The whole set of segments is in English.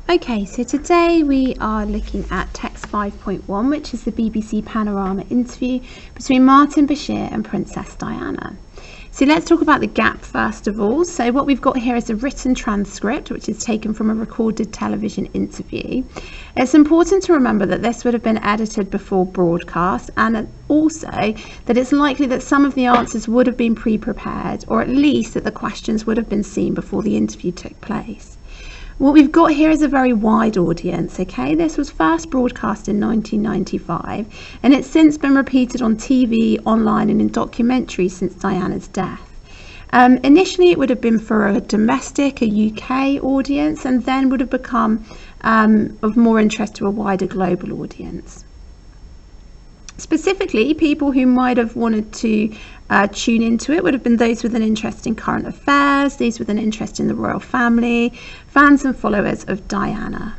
Okay, so today we are looking at text 5.1, which is the BBC Panorama interview between Martin Bashir and Princess Diana. So let's talk about the gap first of all. So what we've got here is a written transcript, which is taken from a recorded television interview. It's important to remember that this would have been edited before broadcast, and also that it's likely that some of the answers would have been pre-prepared, or at least that the questions would have been seen before the interview took place. What we've got here is a very wide audience, okay? This was first broadcast in 1995, and it's since been repeated on TV, online, and in documentaries since Diana's death. Initially, it would have been for a domestic, a UK audience, and then would have become of more interest to a wider global audience. Specifically, people who might have wanted to tune into it would have been those with an interest in current affairs, these with an interest in the royal family, fans and followers of Diana.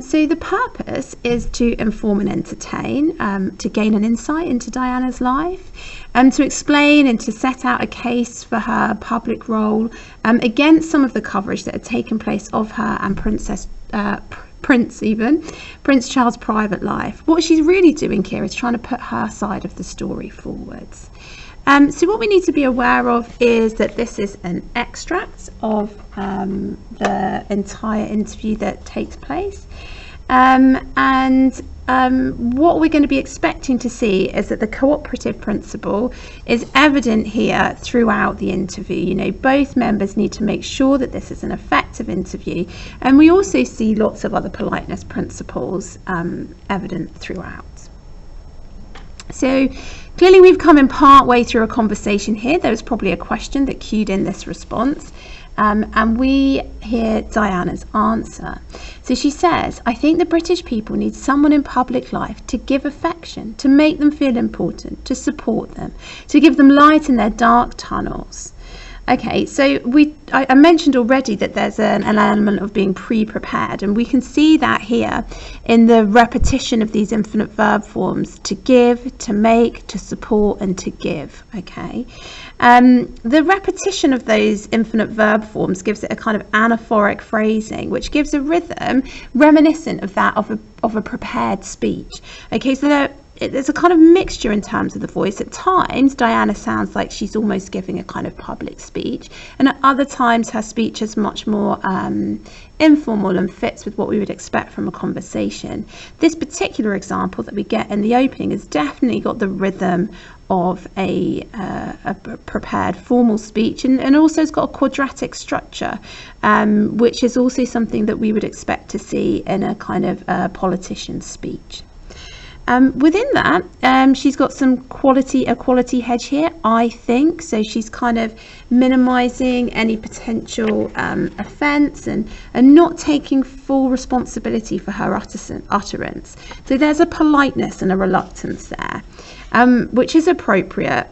So the purpose is to inform and entertain, to gain an insight into Diana's life, to explain and to set out a case for her public role against some of the coverage that had taken place of her and Prince Charles' private life. What she's really doing here is trying to put her side of the story forwards. So what we need to be aware of is that this is an extract of the entire interview that takes place. What we're going to be expecting to see is that the cooperative principle is evident here throughout the interview. You know, both members need to make sure that this is an effective interview, and we also see lots of other politeness principles evident throughout. So clearly we've come in part way through a conversation here. There was probably a question that cued in this response. And we hear Diana's answer. So she says, I think the British people need someone in public life to give affection, to make them feel important, to support them, to give them light in their dark tunnels. Okay, so I mentioned already that there's an element of being pre-prepared, and we can see that here in the repetition of these infinite verb forms: to give, to make, to support, and to give. Okay, the repetition of those infinite verb forms gives it a kind of anaphoric phrasing, which gives a rhythm reminiscent of that of a prepared speech. Okay, so there's a kind of mixture in terms of the voice. At times, Diana sounds like she's almost giving a kind of public speech, and at other times her speech is much more informal and fits with what we would expect from a conversation. This particular example that we get in the opening has definitely got the rhythm of a prepared formal speech, and also has got a quadratic structure, which is also something that we would expect to see in a kind of politician's speech. Within that, she's got a quality hedge here, I think. So she's kind of minimizing any potential offence and not taking full responsibility for her utterance. So there's a politeness and a reluctance there, which is appropriate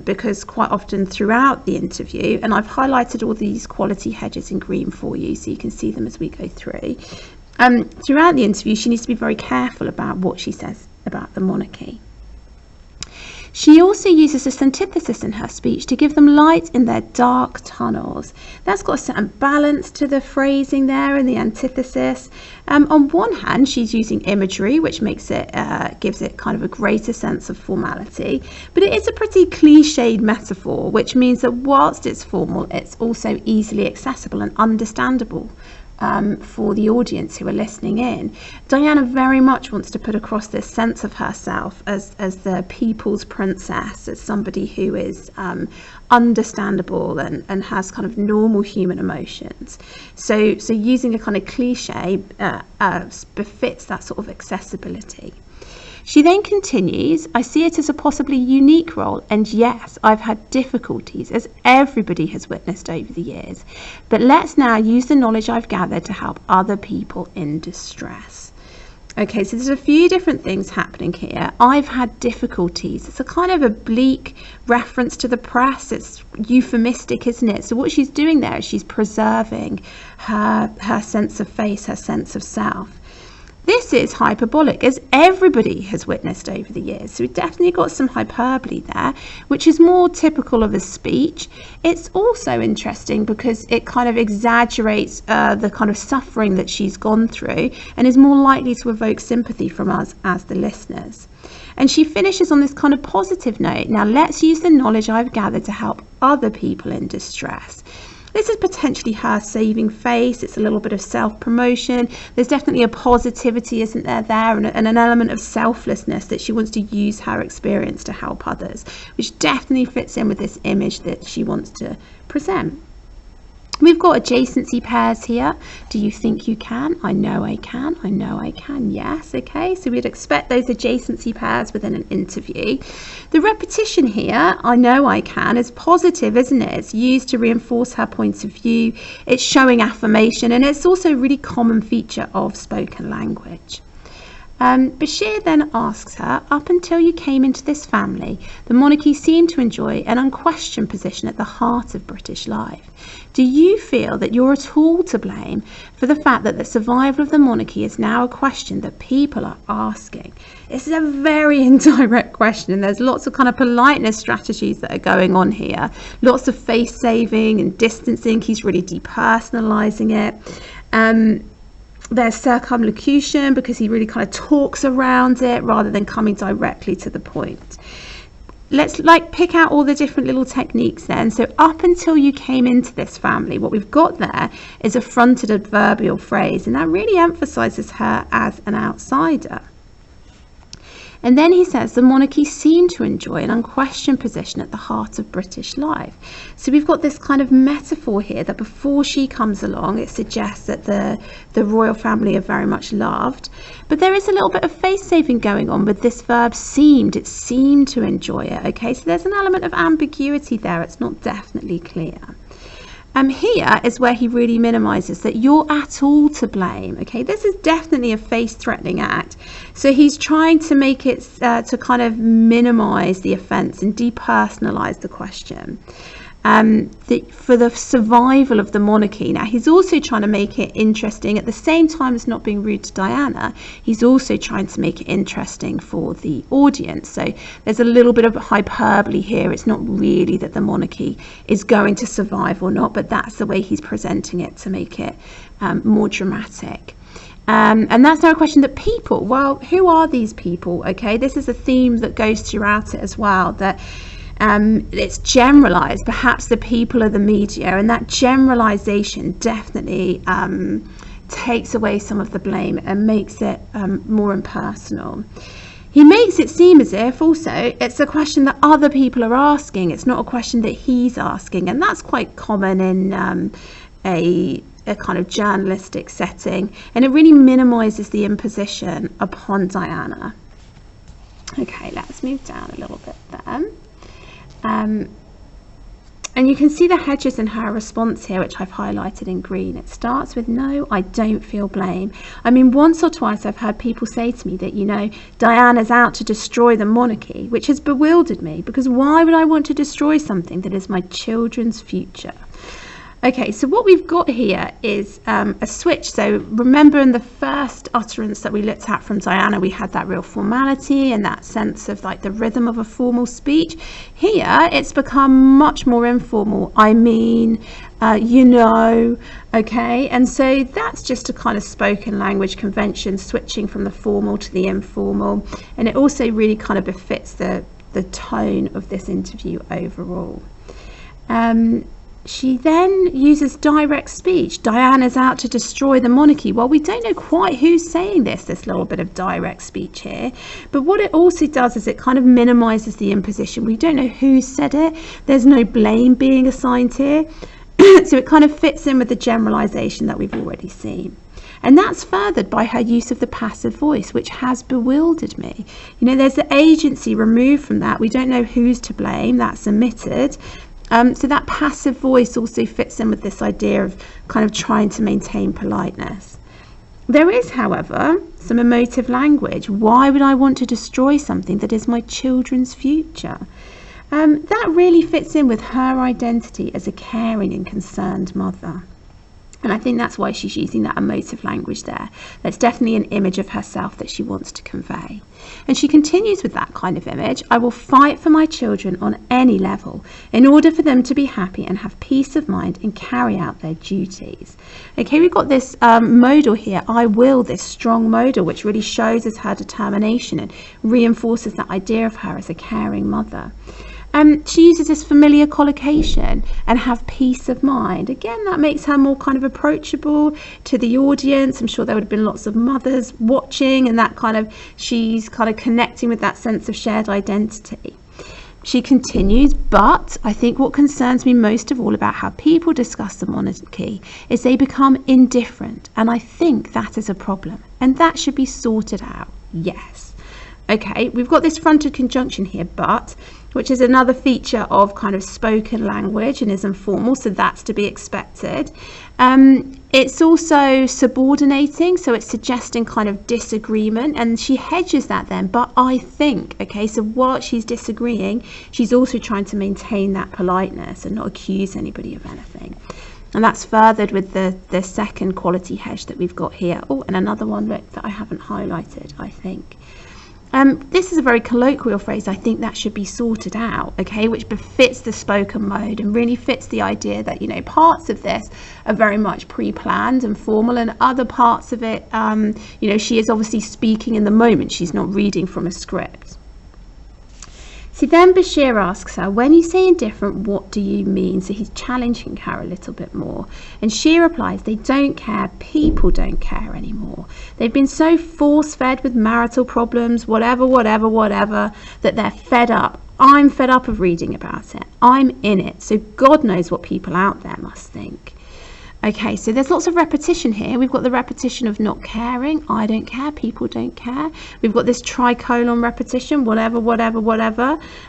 because quite often throughout the interview, and I've highlighted all these quality hedges in green for you so you can see them as we go through. Throughout the interview, she needs to be very careful about what she says about the monarchy. She also uses this antithesis in her speech to give them light in their dark tunnels. That's got a certain balance to the phrasing there in the antithesis. On one hand, she's using imagery, which makes it gives it kind of a greater sense of formality, but it is a pretty cliched metaphor, which means that whilst it's formal, it's also easily accessible and understandable for the audience who are listening in. Diana very much wants to put across this sense of herself as the people's princess, as somebody who is understandable and has kind of normal human emotions. So using a kind of cliche befits that sort of accessibility. She then continues, I see it as a possibly unique role, and yes, I've had difficulties, as everybody has witnessed over the years, but let's now use the knowledge I've gathered to help other people in distress. Okay, so there's a few different things happening here. I've had difficulties. It's a kind of oblique reference to the press. It's euphemistic, isn't it? So what she's doing there is she's preserving her sense of face, her sense of self. This is hyperbolic, as everybody has witnessed over the years. So we've definitely got some hyperbole there, which is more typical of a speech. It's also interesting because it kind of exaggerates the kind of suffering that she's gone through and is more likely to evoke sympathy from us as the listeners. And she finishes on this kind of positive note. Now let's use the knowledge I've gathered to help other people in distress. This is potentially her saving face. It's a little bit of self-promotion. There's definitely a positivity, isn't there, and an element of selflessness that she wants to use her experience to help others, which definitely fits in with this image that she wants to present. We've got adjacency pairs here. Do you think you can? I know I can. I know I can. Yes. Okay. So we'd expect those adjacency pairs within an interview. The repetition here, I know I can, is positive, isn't it? It's used to reinforce her points of view. It's showing affirmation, and it's also a really common feature of spoken language. Bashir then asks her, up until you came into this family, the monarchy seemed to enjoy an unquestioned position at the heart of British life. Do you feel that you're at all to blame for the fact that the survival of the monarchy is now a question that people are asking? This is a very indirect question, and there's lots of kind of politeness strategies that are going on here. Lots of face saving and distancing. He's really depersonalizing it. There's circumlocution because he really kind of talks around it rather than coming directly to the point. Let's pick out all the different little techniques then. So up until you came into this family, what we've got there is a fronted adverbial phrase, and that really emphasizes her as an outsider. And then he says the monarchy seemed to enjoy an unquestioned position at the heart of British life. So we've got this kind of metaphor here that before she comes along, it suggests that the royal family are very much loved. But there is a little bit of face saving going on with this verb seemed. It seemed to enjoy it. Okay, so there's an element of ambiguity there. It's not definitely clear. Here is where he really minimises that you're at all to blame. Okay, this is definitely a face-threatening act. So he's trying to make it to kind of minimise the offence and depersonalise the question. For the survival of the monarchy. Now, he's also trying to make it interesting at the same time as not being rude to Diana. He's also trying to make it interesting for the audience. So there's a little bit of hyperbole here. It's not really that the monarchy is going to survive or not, but that's the way he's presenting it to make it more dramatic. And that's now a question that people, well, who are these people? Okay, this is a theme that goes throughout it as well, that it's generalized. Perhaps the people are the media, and that generalization definitely takes away some of the blame and makes it more impersonal. He makes it seem as if also it's a question that other people are asking. It's not a question that he's asking, and that's quite common in a kind of journalistic setting, and it really minimizes the imposition upon Diana. Okay, let's move down a little bit there. And you can see the hedges in her response here, which I've highlighted in green. It starts with, no, I don't feel blame. I mean, once or twice I've heard people say to me that, you know, Diana's out to destroy the monarchy, which has bewildered me, because why would I want to destroy something that is my children's future? Okay, so what we've got here is a switch. So remember in the first utterance that we looked at from Diana, we had that real formality and that sense of like the rhythm of a formal speech. Here, it's become much more informal. I mean, you know, okay? And so that's just a kind of spoken language convention, switching from the formal to the informal. And it also really kind of befits the tone of this interview overall. She then uses direct speech. Diana's out to destroy the monarchy. Well, we don't know quite who's saying this little bit of direct speech here. But what it also does is it kind of minimises the imposition. We don't know who said it. There's no blame being assigned here. So it kind of fits in with the generalisation that we've already seen. And that's furthered by her use of the passive voice, which has bewildered me. You know, there's the agency removed from that. We don't know who's to blame. That's omitted. So that passive voice also fits in with this idea of kind of trying to maintain politeness. There is, however, some emotive language. Why would I want to destroy something that is my children's future? That really fits in with her identity as a caring and concerned mother. And I think that's why she's using that emotive language there. That's definitely an image of herself that she wants to convey. And she continues with that kind of image. I will fight for my children on any level in order for them to be happy and have peace of mind and carry out their duties. Okay, we've got this modal here, I will, this strong modal, which really shows us her determination and reinforces that idea of her as a caring mother. She uses this familiar collocation, and have peace of mind. Again, that makes her more kind of approachable to the audience. I'm sure there would have been lots of mothers watching, and that kind of, she's kind of connecting with that sense of shared identity. She continues, but I think what concerns me most of all about how people discuss the monarchy is they become indifferent, and I think that is a problem, and that should be sorted out. Yes. Okay, we've got this fronted conjunction here, but, which is another feature of kind of spoken language and is informal, so that's to be expected. It's also subordinating, so it's suggesting kind of disagreement, and she hedges that then, but I think, okay, so while she's disagreeing, she's also trying to maintain that politeness and not accuse anybody of anything. And that's furthered with the second quality hedge that we've got here. Oh, and another one, look, that I haven't highlighted, I think. This is a very colloquial phrase. I think that should be sorted out, okay, which befits the spoken mode and really fits the idea that, you know, parts of this are very much pre-planned and formal, and other parts of it, you know, she is obviously speaking in the moment. She's not reading from a script. See, then Bashir asks her, when you say indifferent, what do you mean? So he's challenging her a little bit more. And she replies, they don't care. People don't care anymore. They've been so force-fed with marital problems, whatever, that they're fed up. I'm fed up of reading about it. I'm in it. So God knows what people out there must think. Okay, so there's lots of repetition here. We've got the repetition of not caring. I don't care. People don't care. We've got this tricolon repetition, whatever.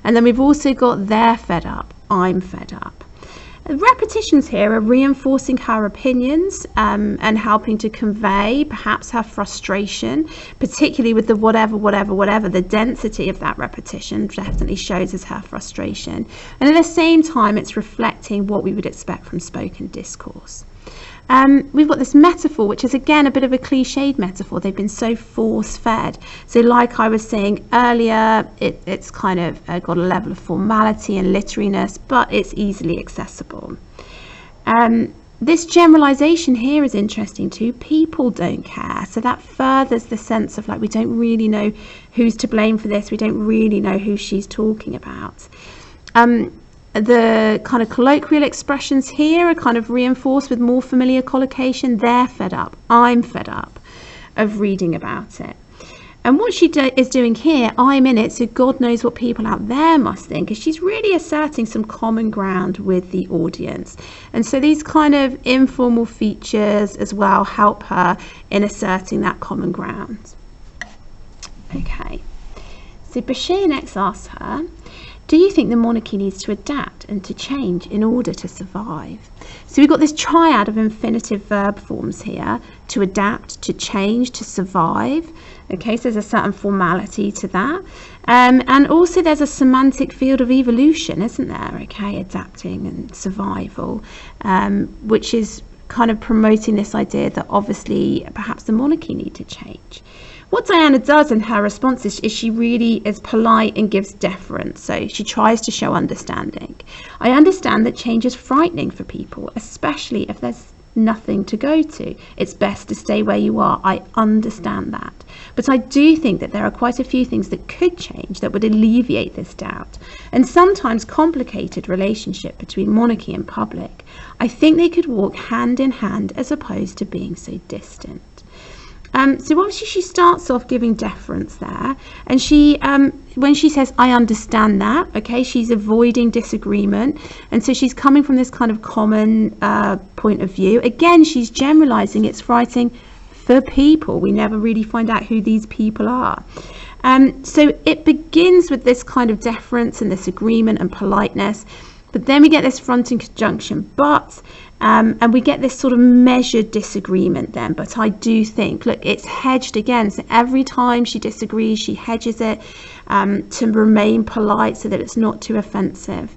And then we've also got they're fed up. I'm fed up. The repetitions here are reinforcing her opinions and helping to convey perhaps her frustration, particularly with the whatever. The density of that repetition definitely shows us her frustration. And at the same time, it's reflecting what we would expect from spoken discourse. We've got this metaphor, which is again a bit of a cliched metaphor. They've been so force-fed. So like I was saying earlier, it's kind of got a level of formality and literariness, but it's easily accessible. This generalization here is interesting too. People don't care. So that furthers the sense of like, we don't really know who's to blame for this. We don't really know who she's talking about. The kind of colloquial expressions here are kind of reinforced with more familiar collocation. They're fed up. I'm fed up of reading about it. And what she is doing here, I'm in it, so God knows what people out there must think, is she's really asserting some common ground with the audience. And so these kind of informal features as well help her in asserting that common ground. Okay, so Bashir next asks her, do you think the monarchy needs to adapt and to change in order to survive? So we've got this triad of infinitive verb forms here: to adapt, to change, to survive. Okay, so there's a certain formality to that. And also there's a semantic field of evolution, isn't there? Okay, adapting and survival, which is kind of promoting this idea that obviously perhaps the monarchy need to change. What Diana does in her responses is she really is polite and gives deference. So she tries to show understanding. I understand that change is frightening for people, especially if there's nothing to go to. It's best to stay where you are. I understand that. But I do think that there are quite a few things that could change that would alleviate this doubt and sometimes complicated relationship between monarchy and public. I think they could walk hand in hand as opposed to being so distant. So obviously she starts off giving deference there, and she, when she says, I understand that, okay, she's avoiding disagreement, and so she's coming from this kind of common point of view. Again, she's generalizing, it's writing for people. We never really find out who these people are. So it begins with this kind of deference and this agreement and politeness, but then we get this fronting conjunction, but, and we get this sort of measured disagreement then. But I do think, look, it's hedged again. So every time she disagrees, she hedges it to remain polite so that it's not too offensive.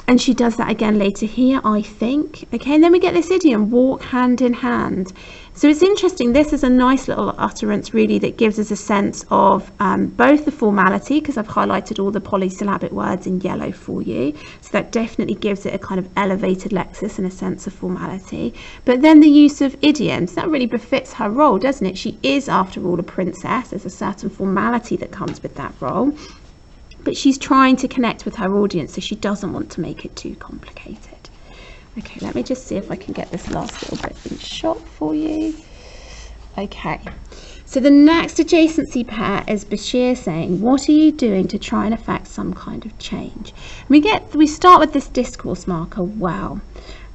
And she does that again later here, I think. Okay, and then we get this idiom, walk hand in hand. So it's interesting, this is a nice little utterance really that gives us a sense of both the formality, because I've highlighted all the polysyllabic words in yellow for you. So that definitely gives it a kind of elevated lexis and a sense of formality. But then the use of idioms, that really befits her role, doesn't it? She is, after all, a princess. There's a certain formality that comes with that role. But she's trying to connect with her audience, so she doesn't want to make it too complicated. Okay, let me just see if I can get this last little bit in shot for you. Okay, so the next adjacency pair is Bashir saying, what are you doing to try and affect some kind of change? And we start with this discourse marker, well.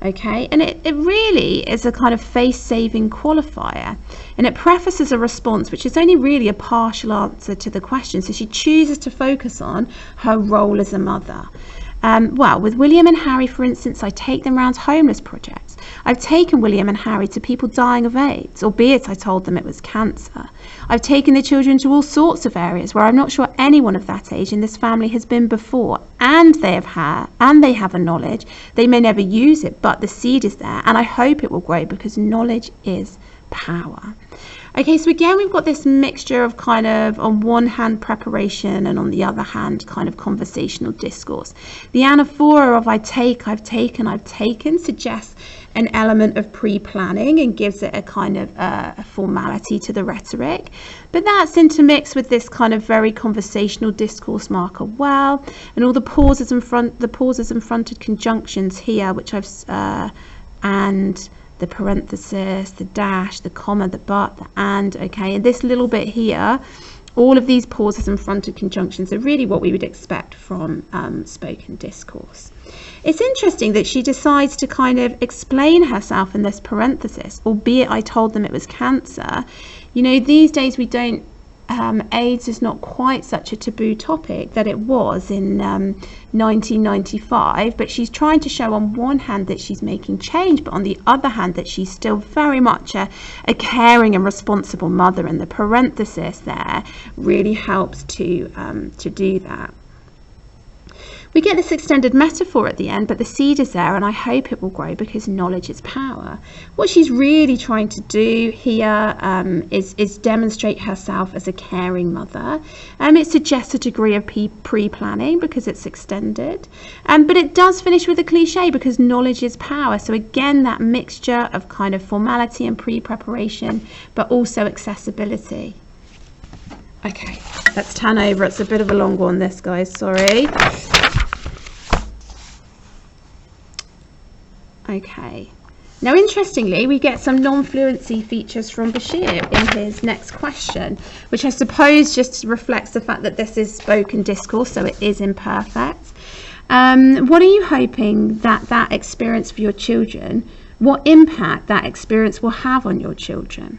Okay, and it really is a kind of face-saving qualifier, and it prefaces a response which is only really a partial answer to the question. So she chooses to focus on her role as a mother. Well, with William and Harry, for instance, I take them around homeless projects. I've taken William and Harry to people dying of AIDS, albeit I told them it was cancer. I've taken the children to all sorts of areas where I'm not sure anyone of that age in this family has been before, and they have a knowledge. They may never use it, but the seed is there, and I hope it will grow, because knowledge is power. Okay, so again, we've got this mixture of kind of, on one hand, preparation, and on the other hand, kind of conversational discourse. The anaphora of I've taken suggests an element of pre-planning and gives it a kind of a formality to the rhetoric. But that's intermixed with this kind of very conversational discourse marker, well, and all the pauses and fronted conjunctions here, which and the parenthesis, the dash, the comma, the but, the and, okay, and this little bit here, all of these pauses and fronted conjunctions are really what we would expect from spoken discourse. It's interesting that she decides to kind of explain herself in this parenthesis, albeit I told them it was cancer. You know, these days we don't, AIDS is not quite such a taboo topic that it was in 1995, but she's trying to show on one hand that she's making change, but on the other hand that she's still very much a caring and responsible mother, and the parenthesis there really helps to do that. We get this extended metaphor at the end, but the seed is there, and I hope it will grow, because knowledge is power. What she's really trying to do here is demonstrate herself as a caring mother. It suggests a degree of pre-planning because it's extended, but it does finish with a cliche, because knowledge is power. So again, that mixture of kind of formality and pre-preparation, but also accessibility. Okay, let's turn over. It's a bit of a long one, this, guys, sorry. Okay, now interestingly, we get some non-fluency features from Bashir in his next question, which I suppose just reflects the fact that this is spoken discourse, so it is imperfect. What are you hoping that experience for your children, what impact that experience will have on your children?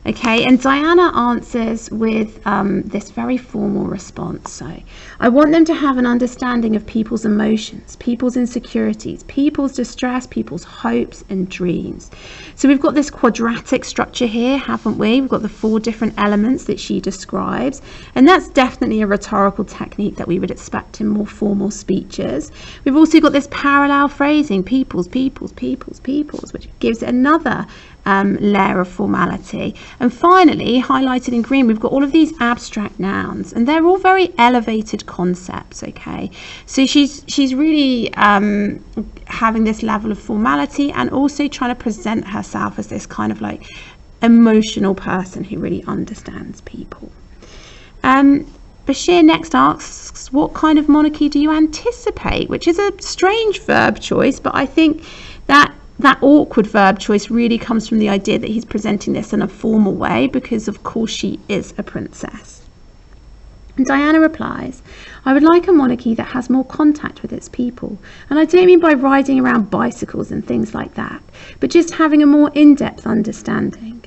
Okay, and Diana answers with this very formal response. So, I want them to have an understanding of people's emotions, people's insecurities, people's distress, people's hopes and dreams. So we've got this quadratic structure here, haven't we? We've got the 4 different elements that she describes, and that's definitely a rhetorical technique that we would expect in more formal speeches. We've also got this parallel phrasing, people's, which gives it another layer of formality. And finally, highlighted in green, we've got all of these abstract nouns, and they're all very elevated concepts. Okay, so she's really having this level of formality, and also trying to present herself as this kind of like emotional person who really understands people. Bashir next asks, what kind of monarchy do you anticipate? Which is a strange verb choice, but I think that awkward verb choice really comes from the idea that he's presenting this in a formal way, because of course she is a princess. And Diana replies, I would like a monarchy that has more contact with its people, and I don't mean by riding around bicycles and things like that, but just having a more in-depth understanding.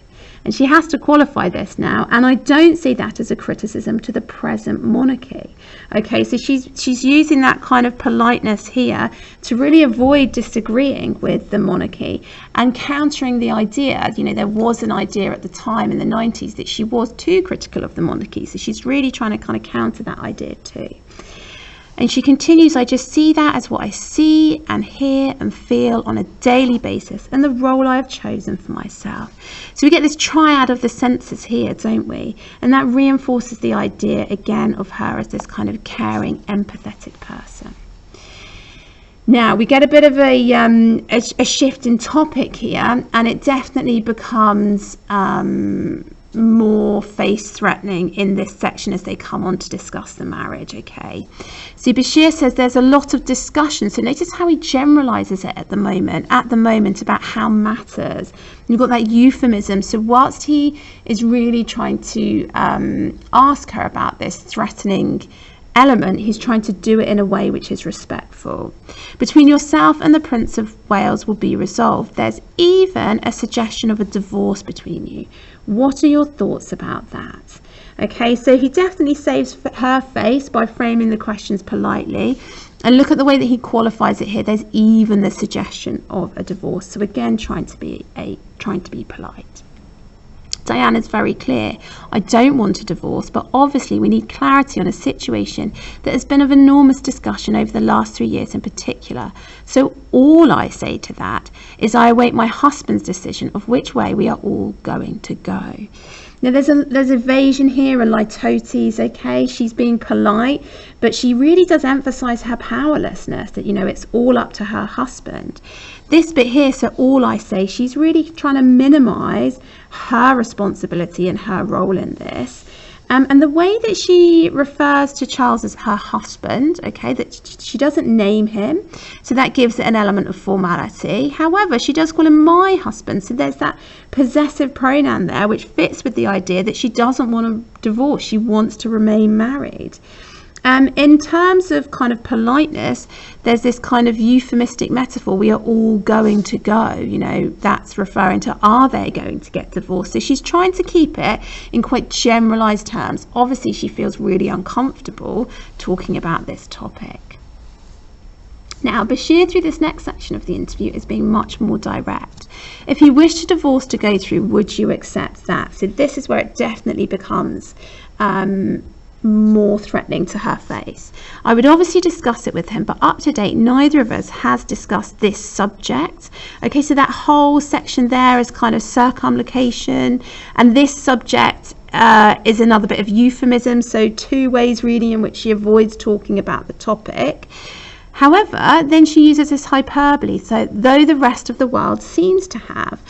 And she has to qualify this now, and I don't see that as a criticism to the present monarchy. Okay, so she's using that kind of politeness here to really avoid disagreeing with the monarchy and countering the idea, you know, there was an idea at the time in the 90s that she was too critical of the monarchy, so she's really trying to kind of counter that idea too. And she continues, I just see that as what I see and hear and feel on a daily basis and the role I have chosen for myself. So we get this triad of the senses here, don't we? And that reinforces the idea again of her as this kind of caring, empathetic person. Now we get a bit of a shift in topic here, and it definitely becomes more face-threatening in this section as they come on to discuss the marriage. Okay, so Bashir says there's a lot of discussion. So notice how he generalizes it at the moment about how matters. You've got that euphemism. So whilst he is really trying to ask her about this threatening element, he's trying to do it in a way which is respectful. Between yourself and the Prince of Wales will be resolved. There's even a suggestion of a divorce between you. What are your thoughts about that? Okay, so he definitely saves her face by framing the questions politely. And look at the way that he qualifies it here. There's even the suggestion of a divorce. So again, trying to be polite. Diana's very clear. I don't want a divorce, but obviously we need clarity on a situation that has been of enormous discussion over the last 3 years in particular. So all I say to that is I await my husband's decision of which way we are all going to go. Now there's evasion here, a litotes, okay? She's being polite, but she really does emphasize her powerlessness, that, it's all up to her husband. This bit here, so all I say, she's really trying to minimize her responsibility and her role in this. And the way that she refers to Charles as her husband, okay, that she doesn't name him, so that gives it an element of formality. However, she does call him my husband, so there's that possessive pronoun there, which fits with the idea that she doesn't want a divorce, she wants to remain married. In terms of kind of politeness, there's this kind of euphemistic metaphor, we are all going to go, that's referring to, are they going to get divorced? So she's trying to keep it in quite generalized terms. Obviously, she feels really uncomfortable talking about this topic. Now, Bashir, through this next section of the interview, is being much more direct. If you wish a divorce to go through, would you accept that? So this is where it definitely becomes more threatening to her face. I would obviously discuss it with him, but up to date, neither of us has discussed this subject. Okay, so that whole section there is kind of circumlocution, and this subject is another bit of euphemism, so 2 ways really in which she avoids talking about the topic. However, then she uses this hyperbole, so though the rest of the world seems to have.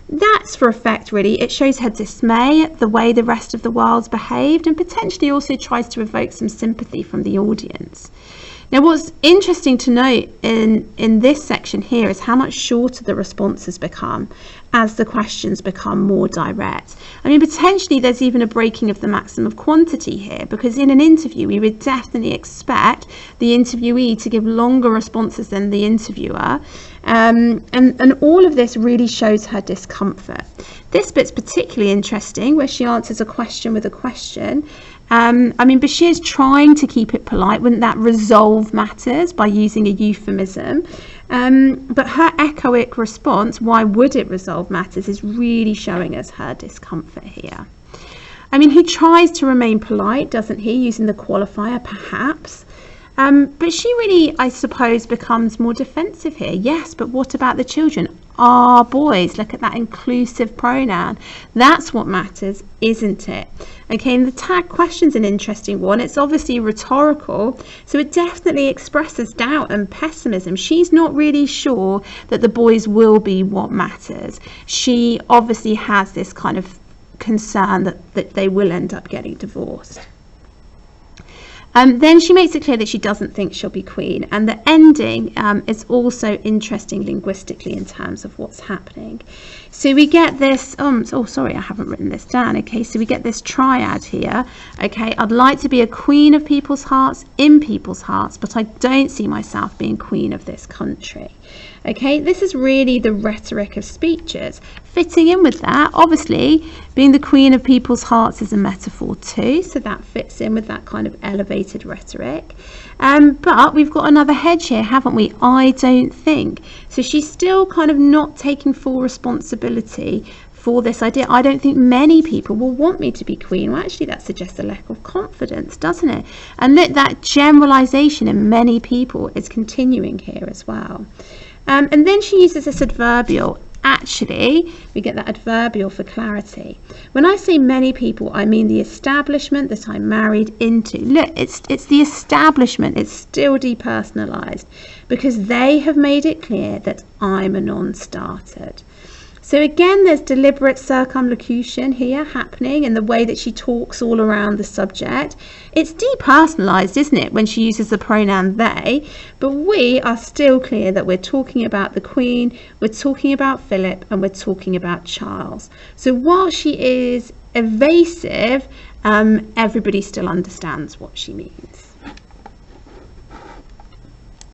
That's for effect, really. It shows her dismay at the way the rest of the world's behaved, and potentially also tries to evoke some sympathy from the audience. Now, what's interesting to note in this section here is how much shorter the responses become as the questions become more direct. I mean, potentially there's even a breaking of the maximum quantity here, because in an interview we would definitely expect the interviewee to give longer responses than the interviewer. And all of this really shows her discomfort. This bit's particularly interesting, where she answers a question with a question. I mean, Bashir's trying to keep it polite. Wouldn't that resolve matters by using a euphemism? But her echoic response, why would it resolve matters, is really showing us her discomfort here. I mean, he tries to remain polite, doesn't he, using the qualifier perhaps. But she really, I suppose, becomes more defensive here. Yes, but what about the children? Our boys, look at that inclusive pronoun. That's what matters, isn't it? Okay, and the tag question's an interesting one. It's obviously rhetorical, so it definitely expresses doubt and pessimism. She's not really sure that the boys will be what matters. She obviously has this kind of concern that they will end up getting divorced. Then she makes it clear that she doesn't think she'll be queen, and the ending is also interesting linguistically in terms of what's happening. So we get this, sorry, I haven't written this down. Okay, so we get this triad here. Okay, I'd like to be a queen of people's hearts, in people's hearts, but I don't see myself being queen of this country. Okay, this is really the rhetoric of speeches. Fitting in with that, obviously, being the queen of people's hearts is a metaphor too, so that fits in with that kind of elevated rhetoric. But we've got another hedge here, haven't we? I don't think. So she's still kind of not taking full responsibility for this idea. I don't think many people will want me to be queen. Well, actually, that suggests a lack of confidence, doesn't it? And look, that generalization in many people is continuing here as well. And then she uses this adverbial. Actually, we get that adverbial for clarity. When I say many people, I mean the establishment that I'm married into. Look, it's the establishment. It's still depersonalized because they have made it clear that I'm a non-starter. So again, there's deliberate circumlocution here happening in the way that she talks all around the subject. It's depersonalized, isn't it, when she uses the pronoun they, but we are still clear that we're talking about the Queen, we're talking about Philip, and we're talking about Charles. So while she is evasive, everybody still understands what she means.